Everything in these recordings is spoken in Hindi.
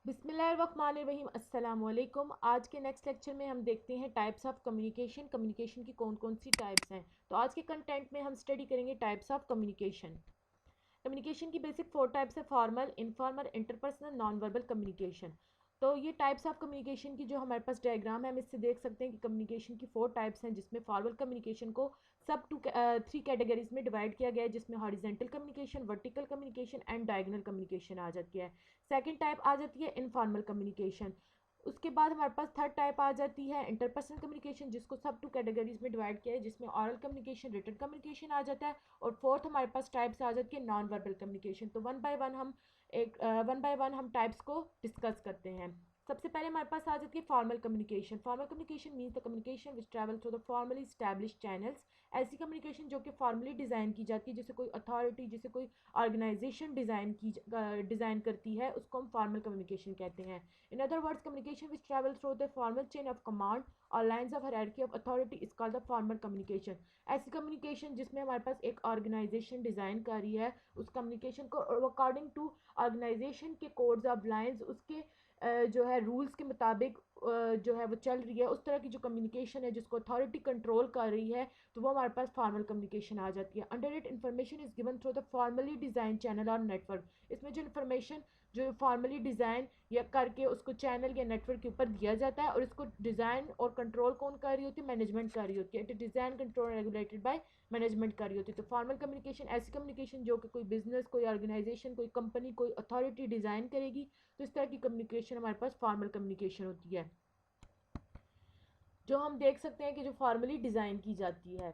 बिस्मिल्लाहिर्रहमानिर्रहीम अस्सलाम वालेकुम। आज के नेक्स्ट लेक्चर में हम देखते हैं टाइप्स ऑफ कम्युनिकेशन। कम्युनिकेशन की कौन कौन सी टाइप्स हैं। तो आज के कंटेंट में हम स्टडी करेंगे टाइप्स ऑफ कम्युनिकेशन। कम्युनिकेशन की बेसिक 4 टाइप्स है: formal, informal, interpersonal, non verbal communication. तो ये टाइप्स ऑफ कम्युनिकेशन की जो हमारे पास डायग्राम है हम इससे देख सकते हैं कि कम्युनिकेशन की 4 टाइप्स हैं, जिसमें फॉर्मल कम्युनिकेशन को सब 3 कैटेगरीज में डिवाइड किया गया है, जिसमें horizontal communication, vertical communication and diagonal communication आ जाती है। सेकेंड टाइप आ जाती है इनफॉर्मल कम्युनिकेशन। उसके बाद हमारे पास थर्ड टाइप आ जाती है इंटरपर्सनल कम्युनिकेशन, जिसको सब 2 कैटेगरीज में डिवाइड किया है, जिसमें ऑरल कम्युनिकेशन, रिटन कम्युनिकेशन आ जाता है। और फोर्थ हमारे पास टाइप्स आ जाती है नॉन वर्बल कम्युनिकेशन। तो वन बाय वन हम टाइप्स को डिस्कस करते हैं। सबसे पहले हमारे पास आ जाती है formal communication. Formal communication means the communication which travel through the formally established channels. ऐसी कम्युनिकेशन जो कि फॉर्मली डिज़ाइन की जाती है, जैसे कोई अथॉरिटी, जैसे कोई ऑर्गेनाइजेशन डिज़ाइन करती है, उसको हम फॉर्मल कम्युनिकेशन कहते हैं। In other words, communication which travel through the formal chain of command और lines of hierarchy of authority is called the formal communication. ऐसी कम्युनिकेशन जिसमें हमारे पास एक ऑर्गेनाइजेशन डिज़ाइन कर रही है, उस कम्युनिकेशन को अकॉर्डिंग टू ऑर्गेनाइजेशन के कोड्स ऑफ लाइन्स, उसके जो है रूल्स के मुताबिक जो है वो चल रही है, उस तरह की जो कम्युनिकेशन है जिसको अथॉरिटी कंट्रोल कर रही है, तो वो हमारे पास फॉर्मल कम्युनिकेशन आ जाती है। Under it information is given through the formally design channel और नेटवर्क। इसमें जो इन्फॉर्मेशन जो फॉर्मली डिज़ाइन या करके उसको चैनल या नेटवर्क के ऊपर दिया जाता है, और इसको डिज़ाइन और कंट्रोल कौन कर रही होती है? मैनेजमेंट कर रही होती है। It is design control regulated by management कर रही होती है। तो फॉर्मल कम्युनिकेशन ऐसी कम्युनिकेशन जो कि कोई बिजनेस, कोई ऑर्गेनाइजेशन, कोई कंपनी, कोई अथॉरिटी डिज़ाइन करेगी, तो इस तरह की कम्युनिकेशन हमारे पास फॉर्मल कम्युनिकेशन होती है, जो हम देख सकते हैं कि जो फॉर्मली डिज़ाइन की जाती है।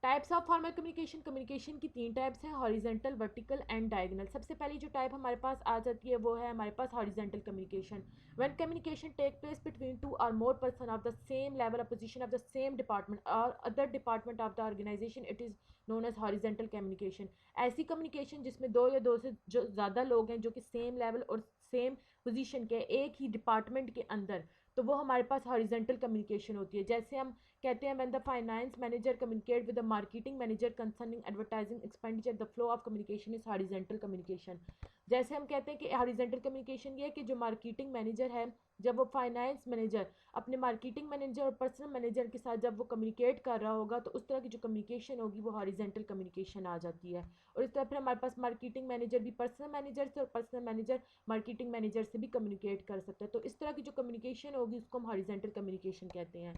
Types of formal communication. Communication की 3 टाइप्स हैं: हॉरिजेंटल, वर्टिकल एंड डायगोनल। सबसे पहली जो टाइप हमारे पास आ जाती है वो है हमारे पास horizontal communication. When communication take place between 2 or more person of the same level of position of the same department और other department of the organisation, it is known as horizontal communication. ऐसी कम्युनिकेशन जिसमें 2 या 2 से जो ज़्यादा लोग हैं जो कि सेम लेवल और सेम पोजीशन के एक ही डिपार्टमेंट के अंदर, तो वो हमारे पास हॉरिजेंटल कम्युनिकेशन होती है। जैसे हम कहते हैं when the finance manager communicate with the marketing manager concerning advertising expenditure, the flow of communication is horizontal communication. जैसे हम कहते हैं कि हॉरिजेंटल कम्युनिकेशन ये है कि जो मार्केटिंग मैनेजर है, जब वो फाइनेंस मैनेजर अपने मार्केटिंग मैनेजर और पर्सनल मैनेजर के साथ जब वो कम्युनिकेट कर रहा होगा, तो उस तरह की जो कम्युनिकेशन होगी वो हॉरिजेंटल कम्युनिकेशन आ जाती है। और इस तरह फिर हमारे पास मार्केटिंग मैनेजर भी पर्सनल मैनेजर से और पर्सनल मैनेजर मार्केटिंग मैनेजर से भी कम्युनिकेट कर सकता है। तो इस तरह की जो कम्युनिकेशन होगी उसको हम हॉरिजेंटल कम्युनिकेशन कहते हैं।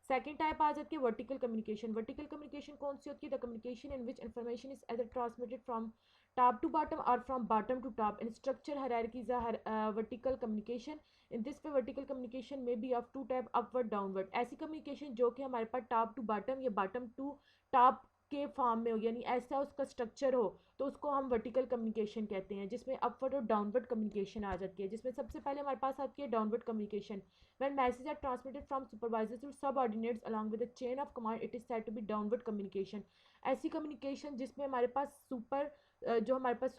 सेकंड टाइप आ जाती है वर्टिकल कम्युनिकेशन। वर्टिकल कम्युनिकेशन कौन सी होती है? The communication in which information is either transmitted from top to bottom or from bottom to top in structure hierarchy is a vertical communication. In this way vertical communication may be of 2 type: upward downward। ऐसी कम्युनिकेशन जो कि हमारे पास टॉप टू बॉटम या बॉटम टू टॉप के फॉर्म में हो, यानी ऐसा उसका स्ट्रक्चर हो, तो उसको हम वर्टिकल कम्युनिकेशन कहते हैं, जिसमें अपवर्ड और डाउनवर्ड कम्युनिकेशन आ जाती है। जिसमें सबसे पहले हमारे पास आती है downward communication. When message are transmitted from supervisor to subordinates along with the chain of command, it is said to be downward communication. ऐसी कम्युनिकेशन जिसमें हमारे पास जो हमारे पास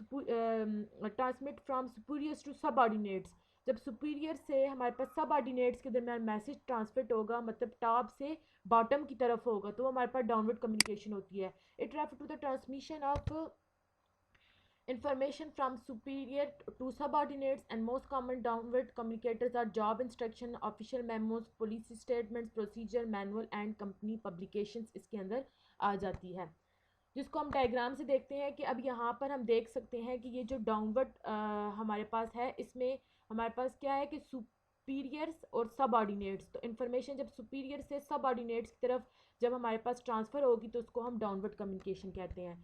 transmit from superiors to subordinates, जब सुपीरियर से हमारे पास सबऑर्डिनेट्स के दरमियान मैसेज ट्रांसमिट होगा, मतलब टॉप से बॉटम की तरफ होगा, तो वो हमारे पास डाउनवर्ड कम्युनिकेशन होती है। It refer to the transmission of information from superior to subordinates, and most common downward communicators are job instruction, official memos, policy statements, procedure manual and company publications इसके अंदर आ जाती है, जिसको हम डायग्राम से देखते हैं। कि अब यहाँ पर हम देख सकते हैं कि ये जो डाउनवर्ड हमारे पास है, इसमें हमारे पास क्या है कि सुपीरियर्स और सबऑर्डिनेट्स। तो इन्फॉर्मेशन जब सुपीरियर से सबऑर्डिनेट्स की तरफ जब हमारे पास ट्रांसफ़र होगी, तो उसको हम डाउनवर्ड कम्युनिकेशन कहते हैं।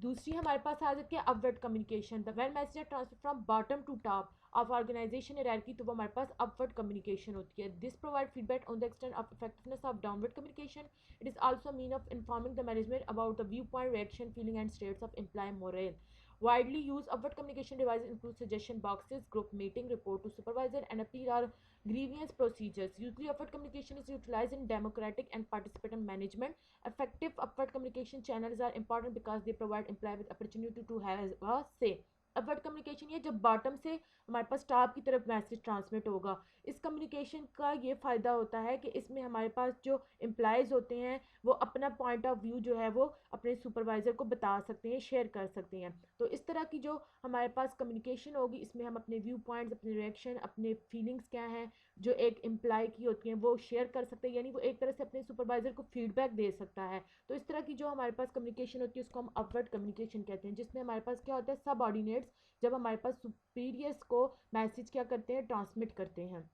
दूसरी हमारे पास आ जाती है upward communication. The when message are transfer from bottom to top of organisation hierarchy, तो वो हमारे पास अपवर्ड कम्युनिकेशन होती है। This provide feedback on the extent of effectiveness of downward communication. It is also mean of informing the management about the view point, reaction, feeling and status of employee morale. Widely used upward communication devices include suggestion boxes, group meeting, report to supervisor, and appeal or grievance procedures. Usually, upward communication is utilized in democratic and participatory management. Effective upward communication channels are important because they provide employees with opportunity to have a say. Upward communication ये जब बॉटम से हमारे पास टॉप की तरफ मैसेज ट्रांसमिट होगा। इस कम्युनिकेशन का ये फ़ायदा होता है कि इसमें हमारे पास जो एम्प्लॉयज़ होते हैं वो अपना पॉइंट ऑफ व्यू जो है वो अपने सुपरवाइज़र को बता सकते हैं, शेयर कर सकते हैं। तो इस तरह की जो हमारे पास कम्युनिकेशन होगी इसमें हम अपने व्यू पॉइंट्स, अपने रिएक्शन, अपने फीलिंग्स क्या हैं जो एक एम्प्लॉय की होती हैं वो शेयर कर सकते हैं, यानी वो एक तरह से अपने सुपरवाइज़र को फीडबैक दे सकता है। तो इस तरह की जो हमारे पास कम्युनिकेशन होती है उसको हम अपवर्ड कम्युनिकेशन कहते हैं, जिसमें हमारे पास क्या होता है, सबऑर्डिनेट्स जब हमारे पास सुपीरियर्स को मैसेज क्या करते हैं, ट्रांसमिट करते हैं।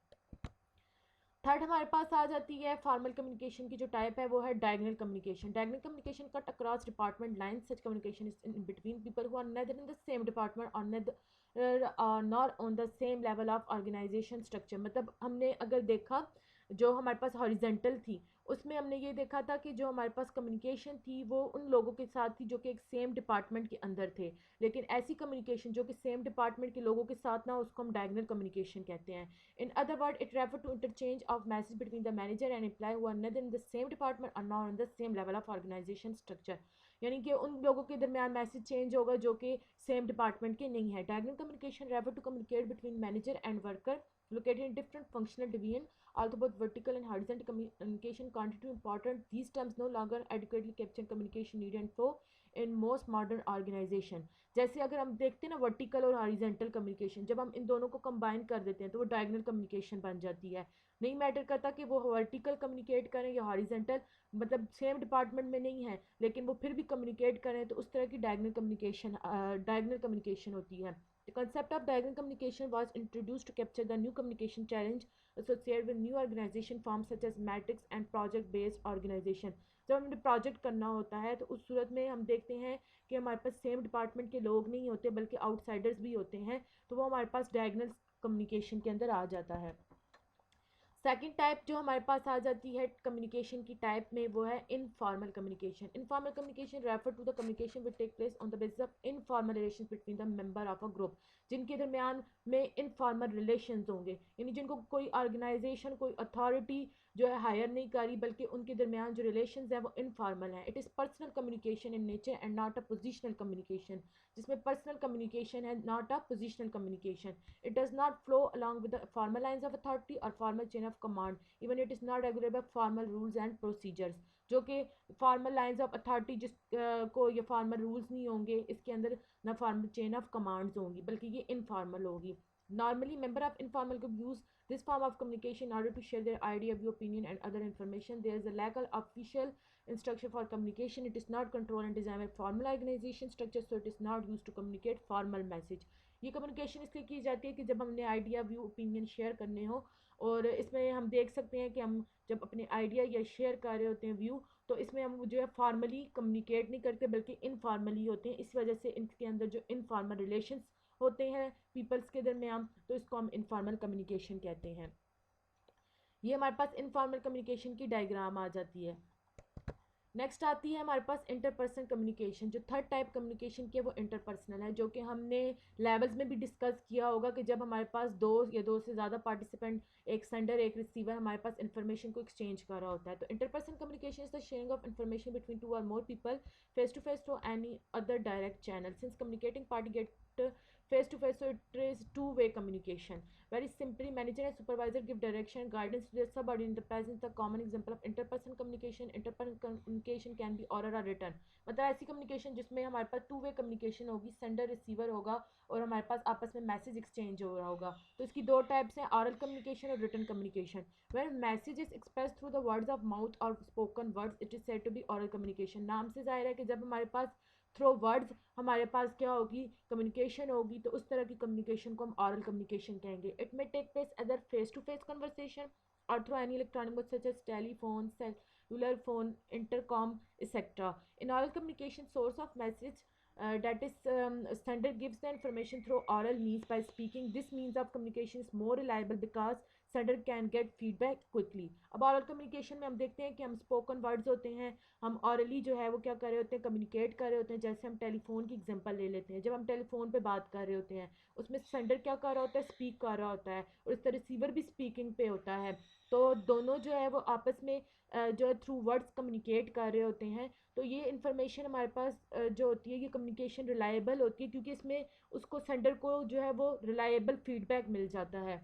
थर्ड हमारे पास आ जाती है फॉर्मल कम्युनिकेशन की जो टाइप है वो है diagonal communication. Diagonal communication cut across department line, such communication is in between people who are neither in the same department और neither not on the same level of organisation structure. मतलब हमने अगर देखा जो हमारे पास हॉरिजेंटल थी उसमें हमने ये देखा था कि जो हमारे पास कम्युनिकेशन थी वो उन लोगों के साथ थी जो कि एक सेम डिपार्टमेंट के अंदर थे, लेकिन ऐसी कम्युनिकेशन जो कि सेम डिपार्टमेंट के लोगों के साथ ना उसको हम डायगोनल कम्युनिकेशन कहते हैं। In other words, it refers to interchange of message between the manager and employee who are neither in the same department or not on the same level of organization structure। यानी कि उन लोगों के दरमियान मैसेज चेंज होगा जो कि सेम डिपार्टमेंट के नहीं है। Diagonal communication refer to communicate between manager and worker located in different functional division, although both vertical and horizontal communication continue important. These terms no longer adequately capture communication need and flow in most modern organization। जैसे अगर हम देखते हैं ना वर्टिकल और हॉरिजेंटल कम्युनिकेशन, जब हम इन दोनों को कंबाइन कर देते हैं तो वो डायगोनल कम्युनिकेशन बन जाती है। नहीं मैटर करता कि वो वर्टिकल कम्युनिकेट करें या हॉरिजेंटल, मतलब सेम डिपार्टमेंट में नहीं है लेकिन वो फिर भी कम्युनिकेट करें, तो उस तरह की डायगोनल कम्युनिकेशन होती है। The concept of diagonal communication was introduced to capture the new communication challenge associated with new organization forms such as matrix and project-based organization। जब हमें प्रोजेक्ट करना होता है तो उस सूरत में हम देखते हैं कि हमारे पास सेम डिपार्टमेंट के लोग नहीं होते बल्कि आउटसाइडर्स भी होते हैं, तो वो हमारे पास डायगोनल कम्युनिकेशन के अंदर आ जाता है। सेकंड टाइप जो हमारे पास आ जाती है कम्युनिकेशन की टाइप में वो है informal communication. Informal communication refer to the communication which take place on the basis of informal relation between the member of a group, जिनके दरमियान में इनफॉर्मल रिलेशन होंगे, यानी जिनको कोई ऑर्गेनाइजेशन, कोई अथॉरिटी जो है हायर नहीं करी बल्कि उनके दरमियान जो रिलेशन है वो इनफॉर्मल है। It is personal communication in nature and not a positional communication, जिसमें पर्सनल कम्युनिकेशन है, not a positional communication. It does not flow along with the formal lines of authority or formal chain of command. Even it is not regulated by formal rules and procedures। जो कि फॉर्मल लाइंस ऑफ अथॉरिटी जिस को ये फॉर्मल रूल्स नहीं होंगे, इसके अंदर ना फॉर्मल चेन ऑफ कमांड्स होंगी बल्कि ये इनफॉर्मल होगी। Normally, member of informal group use this form of communication in order to share their idea, view, opinion, and other information. There is a lack of official instruction for communication. It is not controlled and designed by formal organization structure, so it is not used to communicate formal message। ये कम्युनिकेशन इसलिए की जाती है कि जब हमने आइडिया, व्यू, ओपिनियन शेयर करने हो, और इसमें हम देख सकते हैं कि हम जब अपने आइडिया या शेयर कर रहे होते हैं व्यू, तो इसमें हम जो है फॉर्मली कम्युनिकेट नहीं करते बल्कि इनफॉर्मली होते हैं। इस वजह से इनके अंदर जो इनफॉर्मल रिलेशंस होते हैं पीपल्स के दरमियान, तो इसको हम इनफॉर्मल कम्युनिकेशन कहते हैं। ये हमारे पास इनफॉर्मल कम्युनिकेशन की डायग्राम आ जाती है। नेक्स्ट आती है हमारे पास इंटरपर्सनल कम्युनिकेशन। जो थर्ड टाइप कम्युनिकेशन की है वो इंटरपर्सनल है, जो कि हमने लेवल्स में भी डिस्कस किया होगा कि जब हमारे पास दो या दो से ज़्यादा पार्टिसिपेंट, एक सेंडर एक रिसीवर, हमारे पास इन्फॉर्मेशन को एक्सचेंज कर रहा होता है। तो interpersonal communication is the sharing of information between two और more people face to face through any other direct channel. Since communicating party get face to face, so it is two-way communication. Very simply, manager and supervisor give direction and guidance to their subordinate. The presence the common example of interpersonal communication। interpersonal communication can be oral or written। मतलब ऐसी कम्युनिकेशन जिसमें हमारे पास टू वे कम्युनिकेशन होगी, सेंडर रिसीवर होगा और हमारे पास आपस में मैसेज एक्सचेंज हो रहा होगा। तो इसकी दो टाइप्स हैं, ऑरल कम्युनिकेशन और written communication. When message is express through the words of mouth और spoken words, it is said to be oral communication. नाम से जाहिर है कि जब हमारे पास थ्रू वर्ड्स हमारे पास क्या होगी, कम्युनिकेशन होगी, तो उस तरह की कम्युनिकेशन को हम ऑरल कम्युनिकेशन कहेंगे। It may take place other face to face conversation और through any electronic mode such as telephone, cellular phone, intercom etcetera. In oral communication, source of message that is sender gives the information through oral means by speaking. This means of communication is more reliable because sender can get feedback quickly। अब oral communication में हम देखते हैं कि हम spoken words होते हैं, हम orally जो है वो क्या कर रहे होते हैं, कम्युनिकेट कर रहे होते हैं। जैसे हम टेलीफोन की एग्जांपल ले लेते हैं, जब हम टेलीफोन पे बात कर रहे होते हैं उसमें सेंडर क्या कर रहा होता है, स्पीक कर रहा होता है, और इसका रिसीवर भी स्पीकिंग पे होता है। तो दोनों जो है वो आपस में जो थ्रू वर्ड्स कम्युनिकेट कर रहे होते हैं, तो ये इन्फॉर्मेशन हमारे पास जो होती है ये कम्युनिकेशन रिलायबल होती है, क्योंकि इसमें उसको सेंडर को जो है वो रिलायबल फीडबैक मिल जाता है।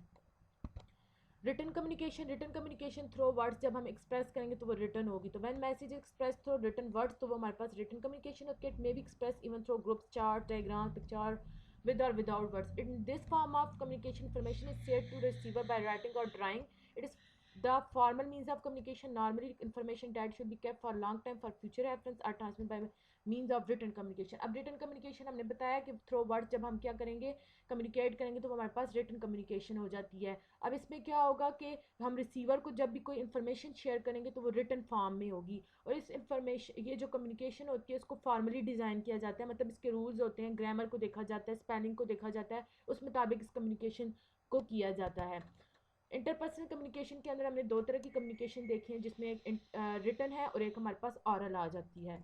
रिटन कम्युनिकेशन थ्रू वर्ड्स, जब हम एक्सप्रेस करेंगे तो वो रिटन होगी। तो when message express through written words, तो वो हमारे पास रिटन कम्युनिकेशन होती है। It may be express even through groups, chart, diagram, picture, with or without words. In this form of communication, information is shared to the receiver by writing or drawing. It is the formal means of communication. Normally, information that should be kept for long time for future reference are transmitted by means of written communication. अब written communication हमने बताया कि through words जब हम क्या करेंगे, communicate करेंगे, तो वो हमारे पास written communication हो जाती है। अब इसमें क्या होगा कि हम रिसीवर को जब भी कोई इन्फॉर्मेशन शेयर करेंगे तो वो रिटन फॉर्म में होगी, और इस इंफॉर्मेशन, ये जो कम्युनिकेशन होती है इसको फॉर्मली डिज़ाइन किया जाता है, मतलब इसके रूल्स होते हैं, ग्रामर को देखा जाता है, स्पेलिंग को देखा जाता है, उस मुताबिक इस कम्युनिकेशन को किया जाता है। इंटरपर्सनल कम्युनिकेशन के अंदर हमने दो तरह की कम्युनिकेशन देखी है, जिसमें एक रिटन है और एक हमारे पास ऑरल आ जाती है।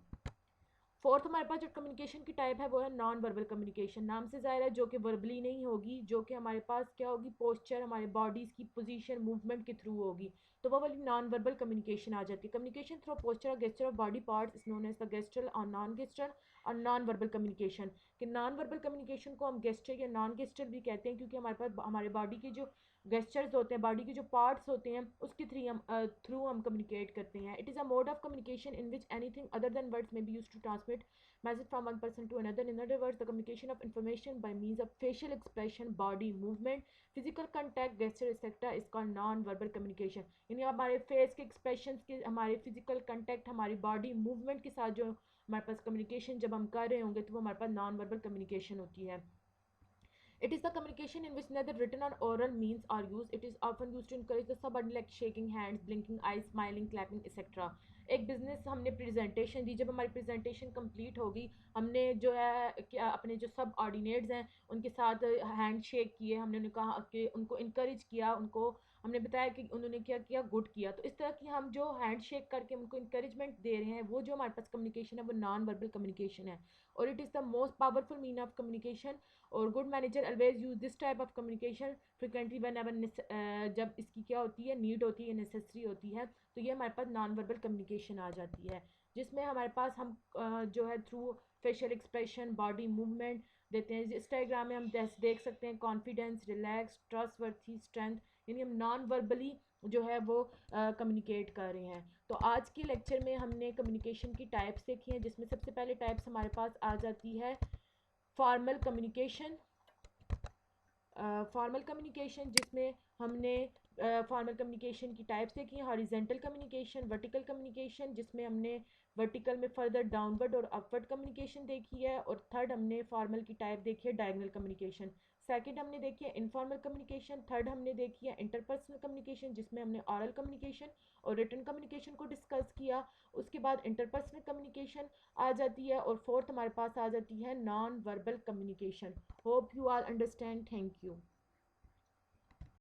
फोर्थ हमारे पास जो कम्युनिकेशन की टाइप है वो है नॉन वर्बल कम्युनिकेशन। नाम से ज़ाहिर है जो कि वर्बली नहीं होगी, जो कि हमारे पास क्या होगी, पोस्चर, हमारे बॉडीज़ की पोजीशन, मूवमेंट के थ्रू होगी, तो वो वाली नॉन वर्बल कम्युनिकेशन आ जाती है। कम्युनिकेशन थ्रू पोस्चर और gesture of body parts is known as the gestural और नॉन गेस्ट्रल और नॉन वर्बल कम्युनिकेशन। कि नॉन वर्बल कम्युनिकेशन को हम गेस्चर या नॉन गेस्चर भी कहते हैं, क्योंकि हमारे पास हमारे बॉडी के जो गेस्चर्स होते हैं, बॉडी के जो पार्ट्स होते हैं, उसके थ्रू हम कम्युनिकेट करते हैं। It is a mode of communication in which anything other than words may be use to transmit message from one person to another. In other words, the communication of information by means of facial expression, body movement, physical contact, gesture, etc. is called non-verbal communication. यानी हमारे फेस के एक्सप्रेशन के, हमारे फिजिकल कंटेक्ट, हमारी बॉडी मूवमेंट के साथ जो हमारे पास कम्युनिकेशन जब हम कर रहे होंगे तो वो हमारे पास नॉन वर्बल कम्युनिकेशन होती है। It is the communication in which neither written or oral means are used. It is often used to encourage the subordinate like shaking hands, blinking eyes, smiling, clapping, etc. एक बिजनेस हमने प्रेजेंटेशन दी, जब हमारी प्रेजेंटेशन कंप्लीट होगी, हमने जो है क्या अपने जो सब ऑर्डिनेट्स हैं उनके साथ हैंड शेक किए, हमने उन्हें कहा कि उनको इनकरेज किया, उनको हमने बताया कि उन्होंने क्या किया, गुड किया। तो इस तरह की हम जो हैंड शेक करके उनको इंकरेजमेंट दे रहे हैं, वो जो हमारे पास कम्युनिकेशन है वो नॉन वर्बल कम्युनिकेशन है, और it is the most powerful mean of communication. और good manager always use this type of communication frequently whenever, जब इसकी क्या होती है, नीड होती है, नेसेसरी होती है, तो ये हमारे पास नॉन वर्बल कम्युनिकेशन आ जाती है, जिसमें हमारे पास हम जो है through facial expression, body movement देते हैं। इस डायग्राम में हम देख सकते हैं कॉन्फिडेंस, रिलैक्स, ट्रस्टवर्थी, स्ट्रेंथ, यानी हम नॉन वर्बली जो है वो कम्युनिकेट कर रहे हैं। तो आज के लेक्चर में हमने कम्युनिकेशन की टाइप्स देखी हैं, जिसमें सबसे पहले टाइप्स हमारे पास आ जाती है फॉर्मल कम्युनिकेशन। फॉर्मल कम्युनिकेशन जिसमें हमने फॉर्मल कम्युनिकेशन की टाइप्स देखी हैं। हॉरिजेंटल कम्युनिकेशन, वर्टिकल कम्युनिकेशन जिसमें हमने वर्टिकल में फर्दर डाउनवर्ड और अपवर्ड कम्युनिकेशन देखी है। और थर्ड हमने फॉर्मल की टाइप देखी है डायगोनल कम्युनिकेशन। सेकंड हमने देखी है इनफॉर्मल कम्युनिकेशन। थर्ड हमने देखी है इंटरपर्सनल कम्युनिकेशन जिसमें हमने ऑरल कम्युनिकेशन और रिटन कम्युनिकेशन को डिस्कस किया। उसके बाद इंटरपर्सनल कम्युनिकेशन आ जाती है, और फोर्थ हमारे पास आ जाती है non verbal communication. Hope you all understand. Thank you.